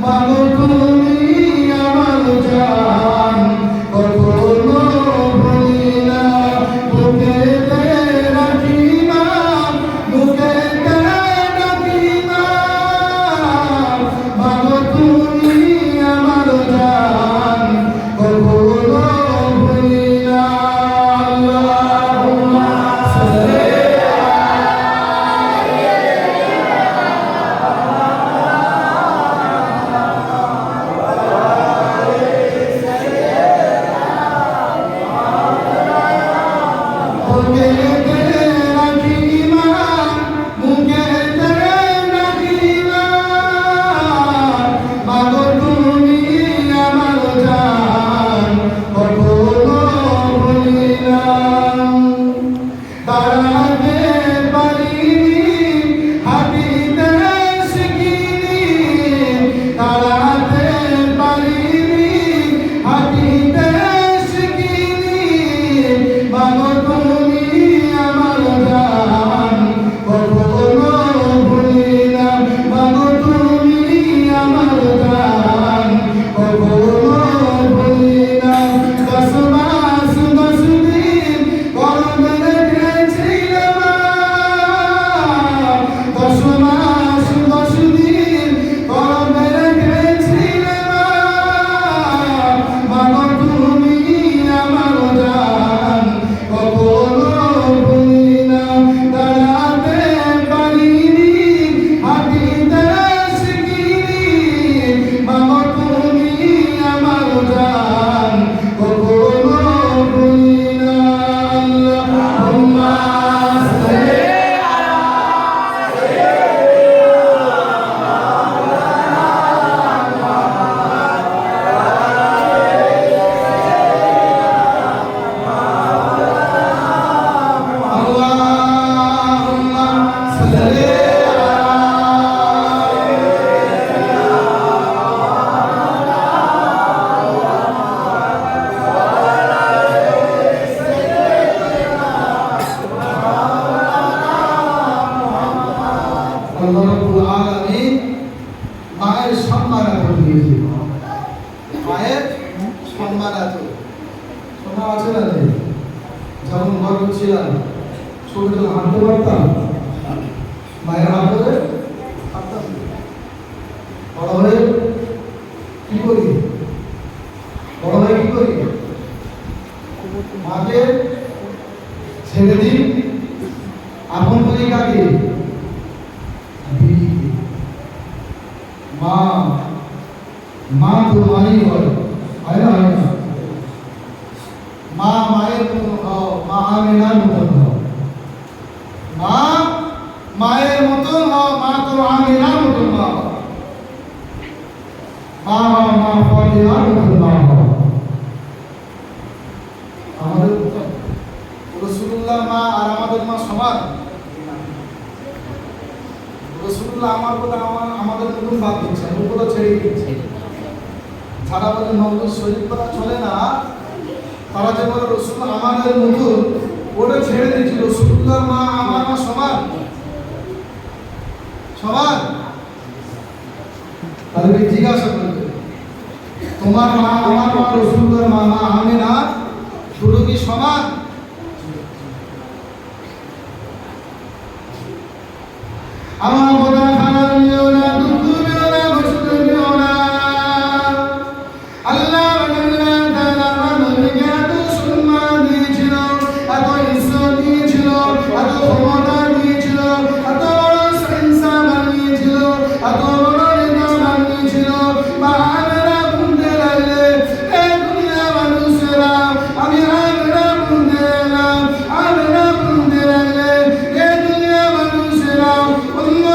ভালো তুমি আমার জান কখনো ভুলি না বুকেতে রাখি না বুকেতে রাখি না ভালো তুমি আমার জান কখনো ভুলি না আল্লাহুম্মা সাল্লি মায়ের সম্মান এত দিয়েছিল মায়ের সম্মান এত শোনা আছে না নেই যখন বড় ছিলাম ছোট যখন হাঁটতে পারতাম মায়ের হাত ধরে হাঁটতাম বড় হয়ে কি করি বড় হয়ে কি করি মাকে ছেড়ে দিই আপন করি কাকে মা মা তো মাই হয় না হয় না মা মায়ের মতন হও মা আমিনার মতন হও মা মায়ের মতন হও মা তো আমিনার মতন হও মা মা ফাতিমার মতন হও আমাদের রাসূলুল্লাহ মা আর আমাদের মা সমান রাসূলুল্লাহ আমার কথা আমাদের নতুন বাদ দিচ্ছে ওগুলো ছেড়ে দিচ্ছে যারা বলে নবুল শরীফ করা চলে না তারা যে বলে রাসূলুল্লাহ আমাদের নতুন ওটা ছেড়ে দিচ্ছে রাসূলুল্লাহ মা আমার মা সমান সমান তাহলে জিজ্ঞাসা করবে তোমার মা আমার মা রাসূলুল্লাহ মা মা আমিনা দুটো কি সমান আমার বোঝা খারাপ নিও না দুঃখ নিও না কষ্ট নিও না আল্লাহ তাআলা আমাদেরকে এত সম্মান দিয়েছিল এত ইজ্জত দিয়েছিল এত ক্ষমতা দিয়েছিল এত বড় সংসার বানিয়েছিল এত বড় নেতা বানিয়েছিল বাহারা বুনতে লাগলে এ দুনিয়া মানুষেরা আমি আমরা বুনতে লাগলাম আমরা বুনতে লাগলে এ দুনিয়া মানুষেরা অন্য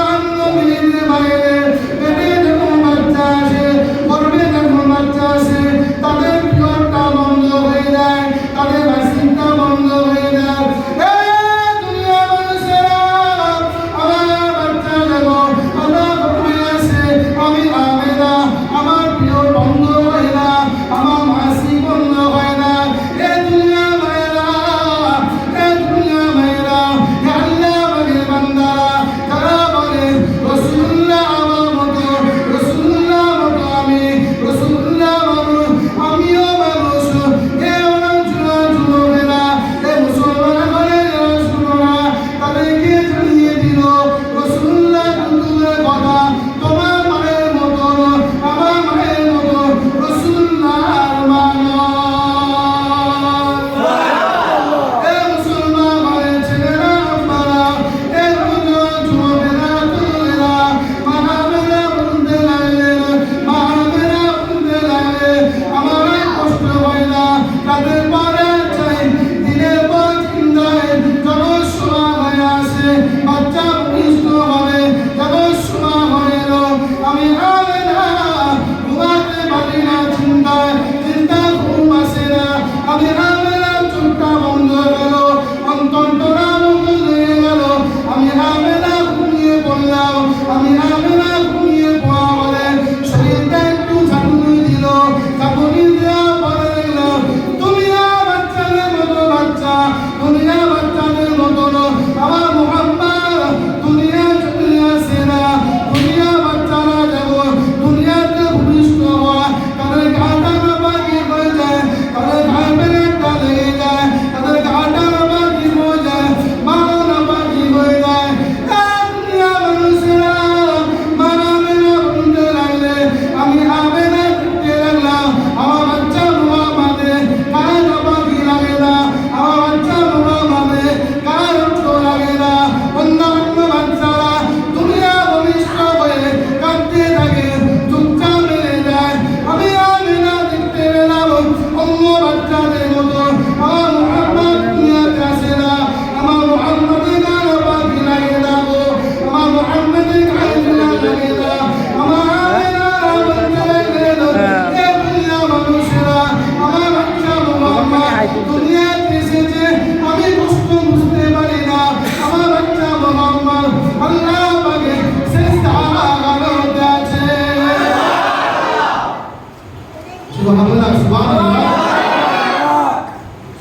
হবে না? সুবহানাল্লাহ।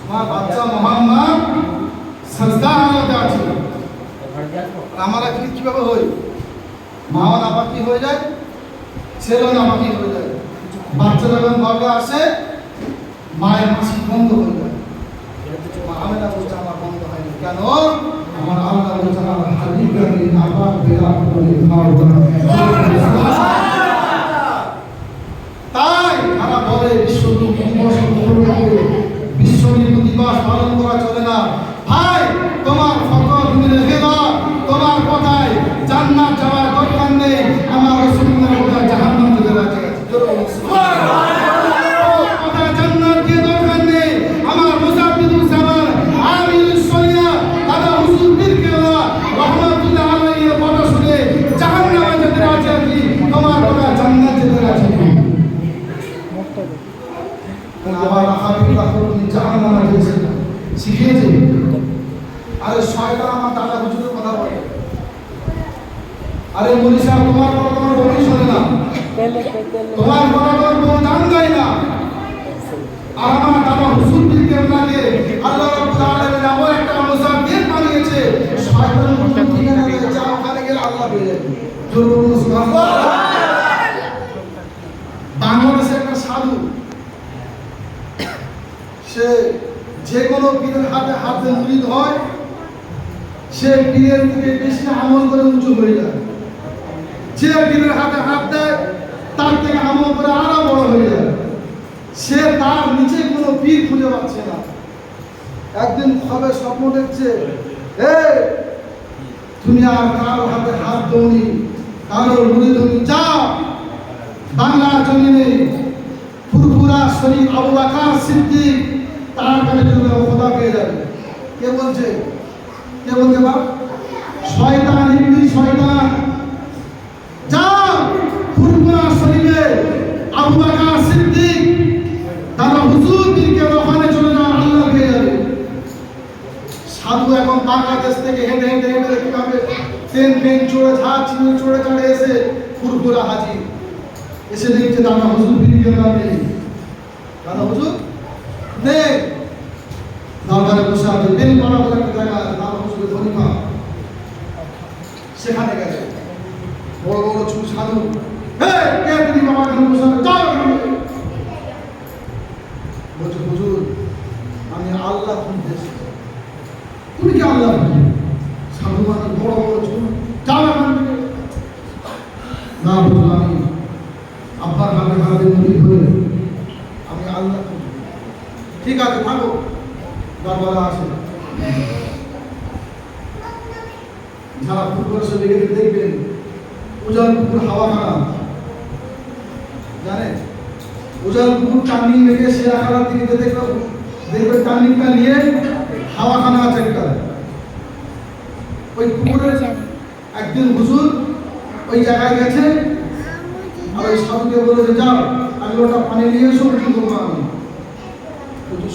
আমার বাচ্চা মোহাম্মদ সাজদা হালতে আছে, আমরা কিভাবে হই? মাও নাপাকি হয়ে যায়, ছেলেও নাপাকি হয়ে যায়। বাচ্চা যখন গর্ভে আসে মায়ের মাসি বন্ধ হয়ে যায়। আমেনা বলছে আমার বন্ধ হয়নি কেন? আমার আল্লাহ বলছে আমার হাবিবকে নাপাক বেরাত করে খাওয়াবো না। তাই তারা বলে বিশ্ব দিবস পালন করা চলে না। ভাই তোমার ফকর তুমি রেখে দাও, তোমার কথায় জান্নাত যাওয়ার দরকার নেই, আমার রাসূলুল্লাহ কথায় জাহান্নাম যেতে রাজি আছে। কথায় জান্নাত কি দরকার নেই। আমার মুসাদ্দিদুল জামান আমিরুস শরিয়া দাদা হুজুর পীর কেবলা রাহমাতুল্লাহ আলাইহি এর কথা শুনে জাহান্নামে যেতে রাজি আছি, তোমার কথায় জান্নাত যেতে রাজি আছি। আবার হাবিবুল্লাহ তুমি জাহান্নামে যেতে শিখিয়েছে। আরে শয়তান আমার দাদা হুজুরের কথা বলে, আরে মুনি সাহেব তোমার কথা তোমার বই শোনে না, তোমার কথা তোমার বউ জান যায় না। আর আমার দাদা হুজুর পীর কেবলাকে আল্লাহ রাব্বুল আলামিন এমন একটা অনুসার দিন বানিয়েছে, শয়তান হুজুর ঠিকানা দিয়ে যা ওখানে গেলে আল্লাহ পেয়ে যাবে। জোরে বলুন সুবহানাল্লাহ। বাংলাদেশে একটা সাধু, সে যে কোনো পীরের হাতে হাতে মুরিদ হয়, সে পীরের থেকে বেশি আমল করে উঁচু হয়ে যায়। যে পীরের হাতে হাত দেয় তার থেকে আমল করে আরো বড় হয়ে যায়। সে তার নিচে কোনো পীর খুঁজে পাচ্ছে না। একদিন খবে স্বপ্ন দেখছে, তুমি আর কারো হাতে হাত দৌনি, কারো মুরিদ হনি, যাও বাংলার জমিনে ফুরফুরা শরীফ আবু বকর সিদ্দিক তার কাছে চলে খোদা পেয়ে যাবে। কে বলছে? কে বলছে? বাপ শয়তান, ইবলিস শয়তান। যাও ফুরফুরা শরীফে আবু বকর সিদ্দিক দাদা হুজুর পীরকে ওখানে চলে যাও, আল্লাহ পেয়ে যাবে। সাধু এখন বাংলাদেশ থেকে হেঁটে হেঁটে হেঁটে কিভাবে ট্রেন চড়ে ঝাড় চিনে চড়ে চড়ে এসে ফুরফুরা হাজির, এসে দেখছে দাদা হুজুর পীরকে নেই। দাদা হুজুর নেই, দরবারে বসে আছে। বেল পাড়া বলে একটা জায়গা আছে, দাদা হুজুরের খলিফা সেখানে গেছে। বড় বড় চুল সাধু, কে তুমি বাবা এখানে বসে আছো? যাও এখানে। বলছে হুজুর আমি আল্লাহ খুঁজতে এসেছি। তুমি কি আল্লাহ? সাধু মানে বড় বড় চুল, যাও এখান থেকে। না হুজুর আমি আব্বার হাতে হাতে মুড়ি ধরে আমি আল্লাহ খুঁজব। ঠিক আছে থাকো, দরবারে আসে। যারা পুকুর সে দেখবেন উজানপুর হাওয়া খানা জানেন, উজানপুর টার্নিং লেগে শেরাখানার দিকে যেতে দেখবেন টার্নিংটা নিয়ে হাওয়া খানা আছে একটা। ওই পুকুরের একদিন হুজুর ওই জায়গায় গেছে, আর ওই সাধুকে বলে যে যাও আমি ওটা পানি নিয়ে এসো, উঁচু করবো আমি।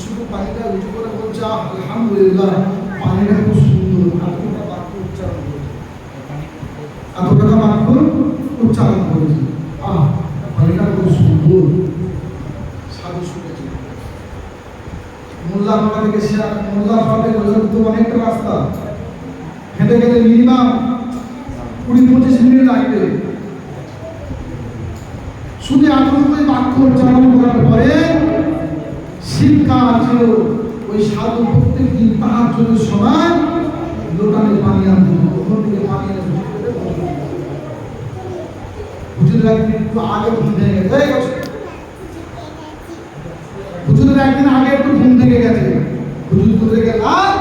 শুধু পানিটা উঁচু করে বলছে আলহামদুলিল্লাহ পানিটা খুব সুন্দর, এতটা বাক্য উচ্চারণ করেছে, এতটা বাক্য উচ্চারণ করেছে, পানিটা খুব সুন্দর। সাধু শুনেছে। মোল্লাপাড়া থেকে মোল্লাপাড়া থেকে তো অনেকটা রাস্তা, হেঁটে গেলে মিনিমাম 20-25 মিনিট লাগবে। শুধু এতটুকুই বাক্য উচ্চারণ করার পরে শীতকাল ছিল, ওই সাধু প্রত্যেক দিন তাহার জন্য সময় লোটানে পানি আনতে, ওখান থেকে পানি এনে হুজুরের একদিন একটু আগে ঘুম থেকে গেছে। হুজুরের একদিন আগে একটু ঘুম থেকে গেছে। হুজুর তো রেগে লাল,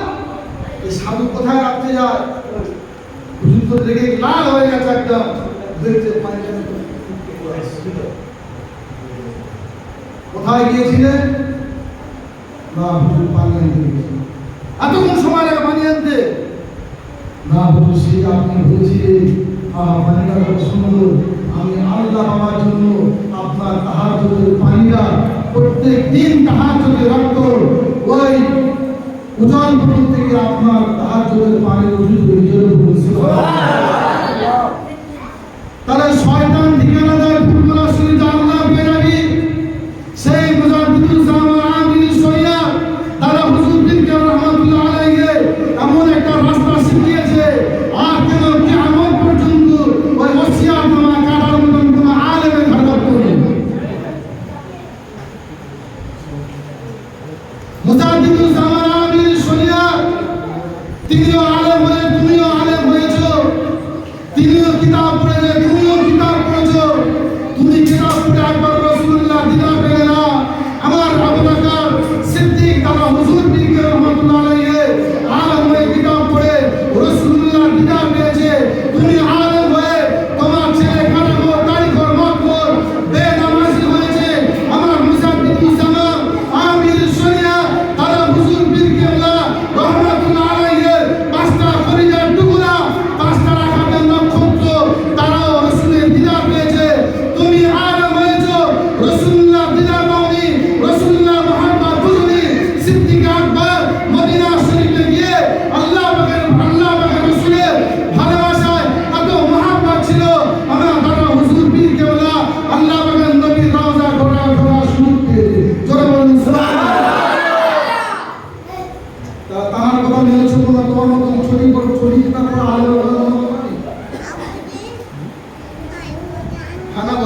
এই সাধু কোথায় রাখতে যায়? হুজুর তো রেগে লাল হয়ে গেছে একদম, দেখছে পানিটা কোথায় গিয়েছিলেন? না হুজুর পানি আনতে গিয়েছিলেন। এতক্ষণ সময় লাগে পানি আনতে? না হুজুর সেই আপনি বলছিলেন পানিটা খুব সুন্দর, আমি আল্লাহ বাবার জন্য আপনার তাহাজ্জুদের পানিটা প্রত্যেক দিন তাহাজ্জুদে রাখত, ওই উজানপুর থেকে আপনার তাহাজ্জুদের পানি উজু করে দিয়েছিল। তাহলে শয়তান ঠিকানা দেয় ফুলগুলা শুনে আল্লাহ পেয়ে যাবি, সেই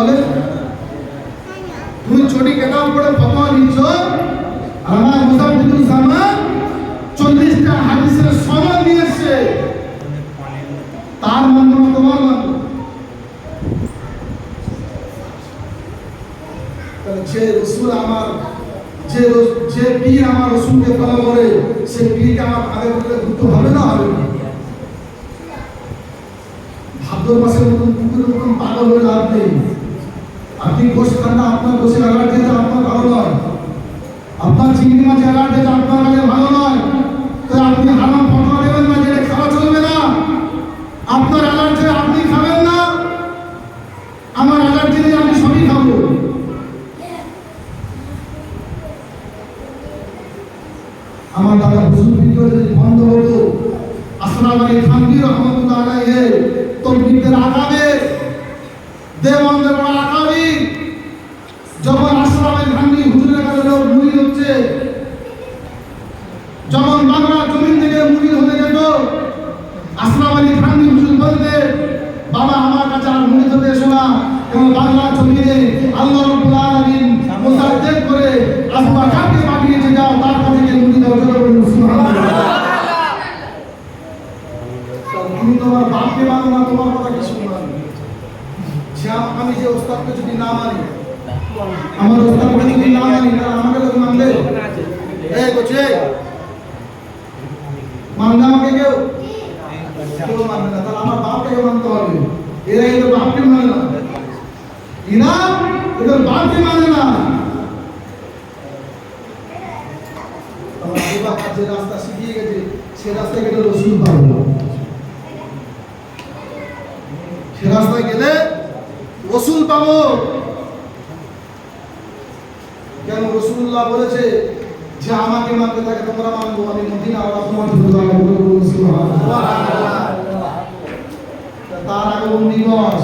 তাহলে তুমি চটি কেটার উপরে ফতোয়া দিচ্ছ, আমার মুসাফিরুল জামান 40টা হাদিসের সনদ দিয়েছে, তার মানব না তোমার মানব? তাহলে যে রসুল আমার যে পীর আমার রসুলকে ফলো করে, সে পীরকে আমার আগে করলে ঘুরতে হবে না? হবে না? ভাদ্র মাসের মতন কুকুরের মতন পাগল হয়ে লাভ নেই। আপনি গোশ খান না, আপনার গোশের অ্যালার্জি আছে, আপনার ভালো নয়। আপনার চিংড়ি মাছ অ্যালার্জি আছে, আপনার কাছে ভালো নয়। তো আপনি হারাম ফতোয়া দেবেন না, যেটা খাওয়া চলবে না। আপনার অ্যালার্জি আপনি খাবেন না, আমার অ্যালার্জি নেই, আমি সবই খাবো। আমার দাদা হুজুর ভিডিও যদি বন্ধ হতো, আসলাম আলী থানভী রহমতুল্লাহ আলাইহি তৌহিদের আগাবে দেওবন্দের বড় আকাবি, যখন আসলাম আলী থানভী হুজুরের কাছে লোক মুরিদ হচ্ছে, যখন বাংলা জমিন থেকে মুরিদ হতে যেত, আসলাম আলী থানভী হুজুর বলতে, বাবা আমার কাছে আর মুরিদ হতে এসো না, এবং বাংলা জমিনে আল্লাহ রাব্বুল আলামিন মুসাদ্দেক করে আবু বকরকে পাঠিয়েছে, যাও তার কাছে গিয়ে মুরিদ হও। সুবহানাল্লাহ। তুমি তোমার বাপকে মানো না, তোমার কথা কি শুনবো? আমি যে ওস্তাদকে যদি না মানি, আমার ওস্তাদকে যদি না মানি, তাহলে আমাকে লোক মানবে? এই বলছে মানবে আমাকে কেউ? কেউ মানবে না। তাহলে আমার বাপকে মানতে হবে। এরা এদের বাপকে মানে না, এরা এদের বাপকে মানে না। আমার বাবা যে রাস্তা শিখিয়ে গেছে, সে রাস্তায় গেলে রসুল পাবে না। সে রাস্তায় গেলে রসুল পাবো। কেন? রসুল্লাহ বলেছে যে আমাকে মানতে থাকে তোমরা মানবো, আমি মদিনা আর তোমার তার আগমন দিবস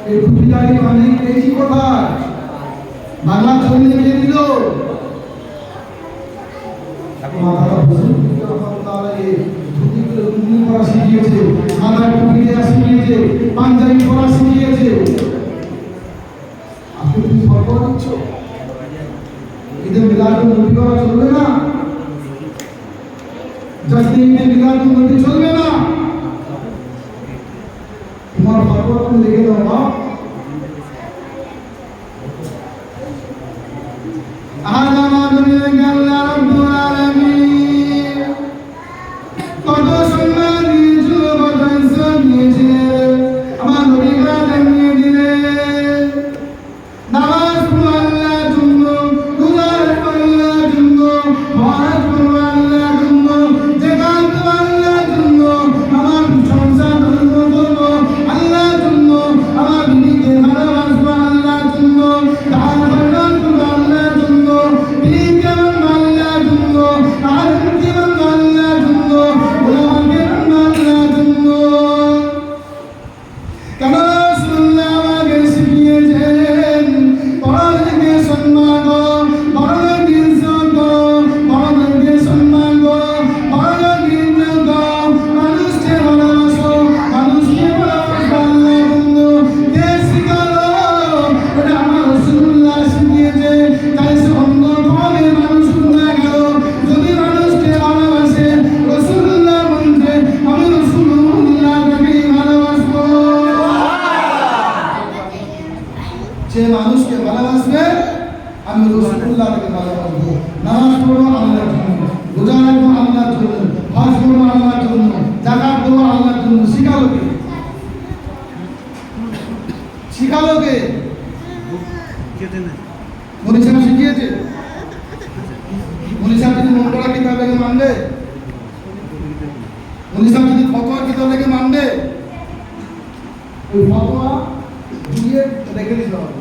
এই টুপিটাই মানে পেয়েছি কোথায়? বাংলা ছবি কে দিল? মাথাটা বুঝুন শিখিয়েছে, মাথায় টুপি দেওয়া শিখিয়েছে, পাঞ্জাবি পরা শিখিয়েছে। আপনি কি ফটো দিচ্ছ? ঈদের মিলাদুন নবী করা চলবে না? জাস্ট ঈদের মিলাদুন নবী চলবে না? তোমার ফটো তুমি লিখে দাও না। যে মানুষকে ভালোবাসবে, আমি রাসূলুল্লাহকে ভালোবাসবো। নামাজ পড়বো আল্লাহর জন্য, রোজা রাখবো আল্লাহর জন্য, হজ করবো আল্লাহর জন্য, যাকাত দেবো আল্লাহর জন্য। শিখালো কে? শিখালো কে? মুনি সাহেব শিখিয়েছে? মুনি সাহেব যদি মন করা কিতাব লেগে মানবে? মুনি সাহেব যদি ফতোয়া কিতাব লেগে মানবে? ওই ফতোয়া দিয়ে রেখে দিতে হবে।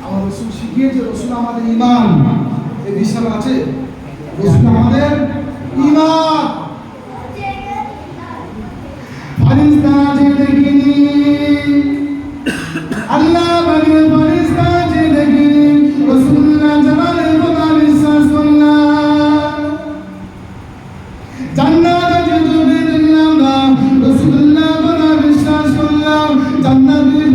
আমার রসুল শিখিয়েছে, রসুল আমাদের ঈমান। এই বিশ্বাস আছে? রসুল আমাদের ঈমান। ফারিস্তা যে দেখিনি, আল্লাহ বাগের ফারিস্তা যে দেখিনি, রসুল্লাহ জালালের কথা বিশ্বাস করলাম। জান্নাত যে চোখে দেখলাম না, রসুল্লাহ কথা বিশ্বাস করলাম। জান্নাতের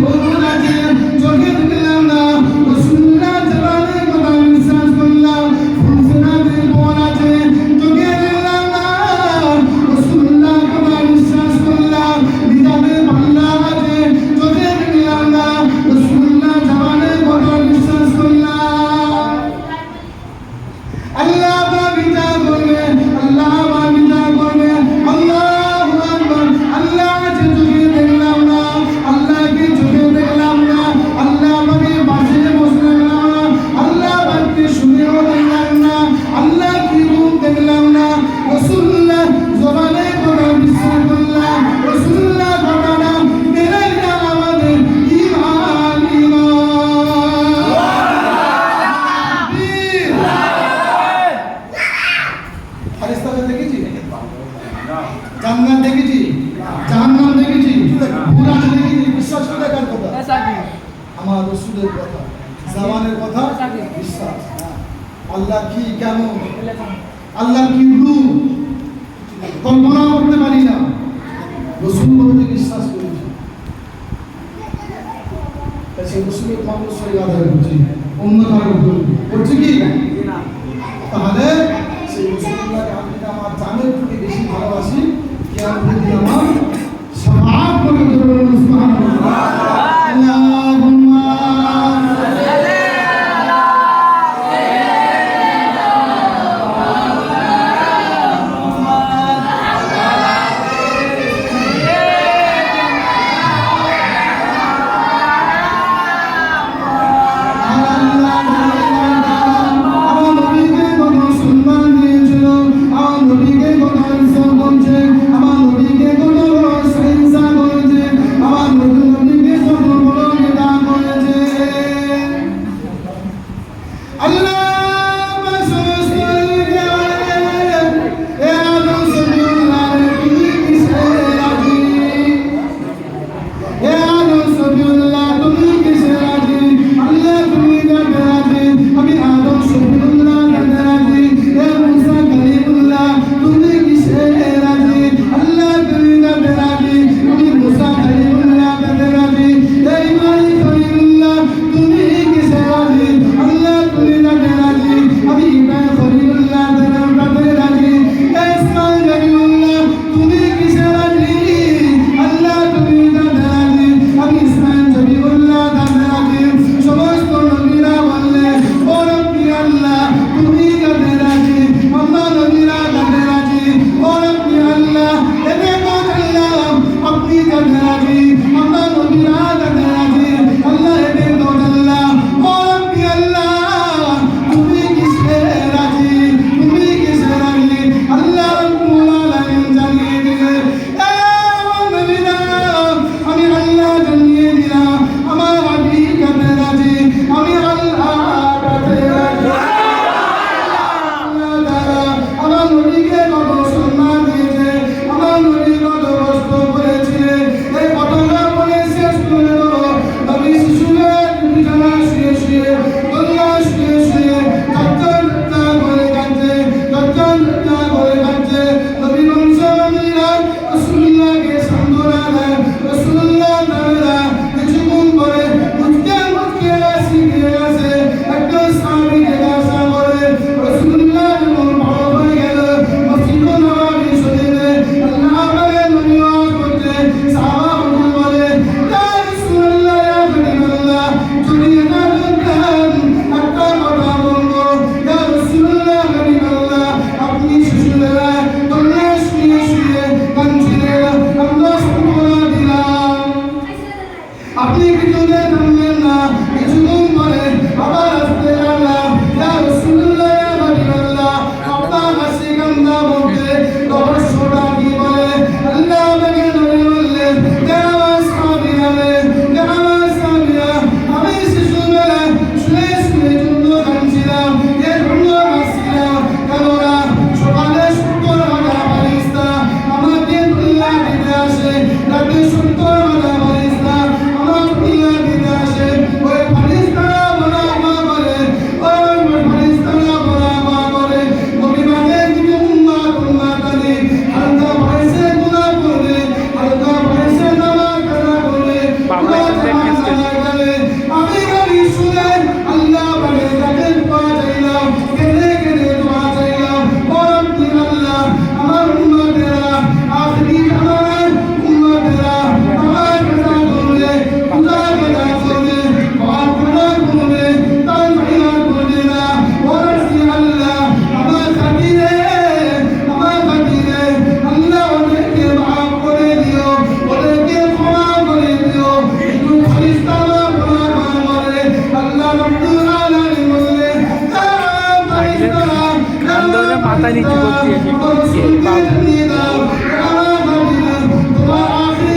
আমার রসুলের কথা, জামানের কথা বিশ্বাস। আল্লাহ কি, কেমন, আল্লাহ কি রূপ কল্পনা করতে পারি না, রসুল বলতে বিশ্বাস করেছি। সেই রসুলের মামলা সই আদায় করছি, অন্য কারো করছি কি? তাহলে সেই রসুল্লাহকে আমি আমার জানের থেকে বেশি ভালোবাসি, কিয়ামতের দিন আমার শাফাআত করতে পারবো। সুবহানাল্লাহ। আল্লাহুম্মা মাথায় নিচু করতে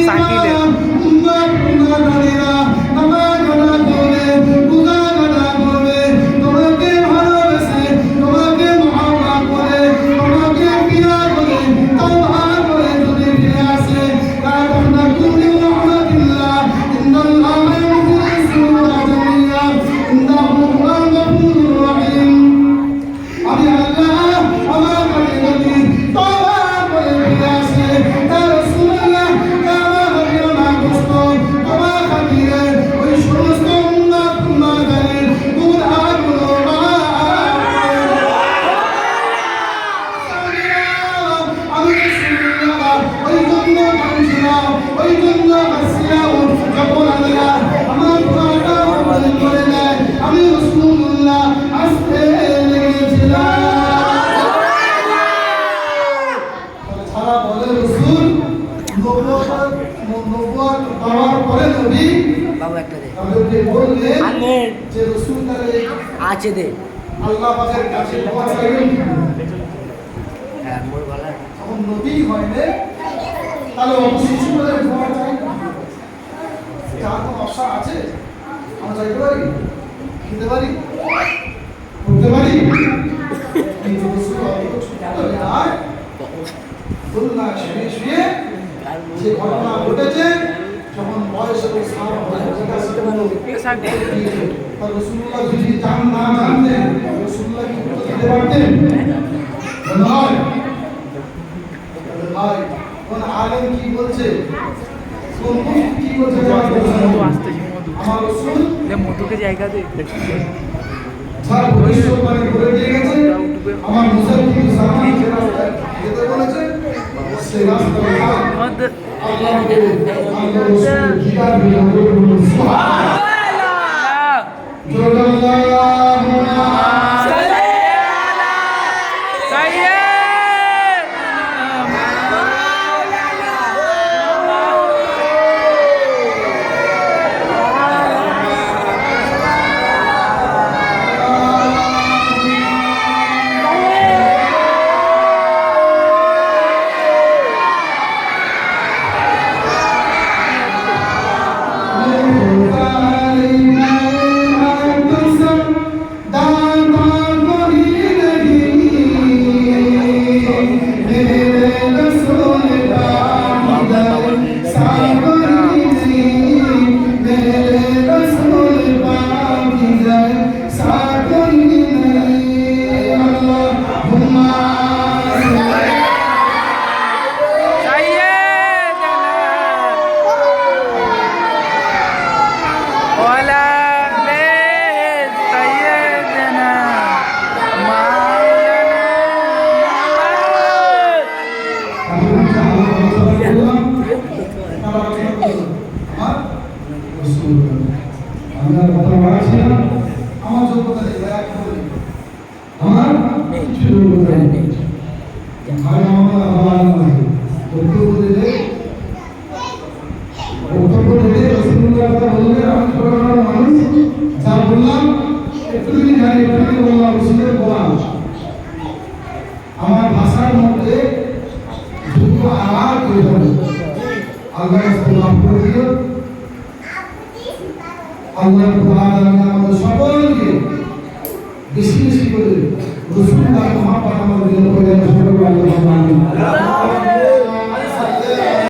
সাকিলে একটা দে তাদেরকে বললে আনের যে রাসূল তারে আছে দে আল্লাহ পাকের কাছে দোয়া চাইবেন হ্যাঁ মোর ভালো তখন নবী হয়নি তাহলে অবশ্যই করে দোয়া চাই কার কোনো আশা আছে আমরা যাইতে পারি খেতে পারি করতে পারি কিন্তু রাসূল অত ছোট নয় বলুন না শুয়ে শুয়ে যে ঘটনা ঘটেছে যখন বয়স এবং সার রসুল্লাহ যদি জান না জানতেন রসুল্লাহ কি উত্তর দিতে পারতেন নয় ভাই কোন আলেম কি বলছে কোন মুফতি কি বলছে মধু আসতেছে মধু আমার রসুল মধুকে জায়গা দে যার ভবিষ্যৎবাণী করে দিয়ে গেছে আমার মুসাফির সামনে যে রাস্তায় যেতে বলেছে সেই রাস্তায় আল্লাহকে আল্লাহ রসুল জিয়ার বিরুদ্ধে সুবহানাল্লাহ জোরাল্লাহুম্মা আমার কথা বলছি না আমার যোগ্যতা নেই ভাই আপনি বলি আমার কিছু যোগ্যতা নেই ভাই আমার আল্লাহ নাই বক্তব্য দিলে রাসূলুল্লাহ বললেন আমি ছোটখাটো মানুষ যা বললাম একটুখানি জানি একটুখানি বললাম রাসূলের কোরআন আমার ভাষার মধ্যে দুটো আওয়াজ হয়ে যাবে আল্লাহ মাফ করে দিও আল্লাহ আমাদের সকলকে বেশি বেশি করে রসুল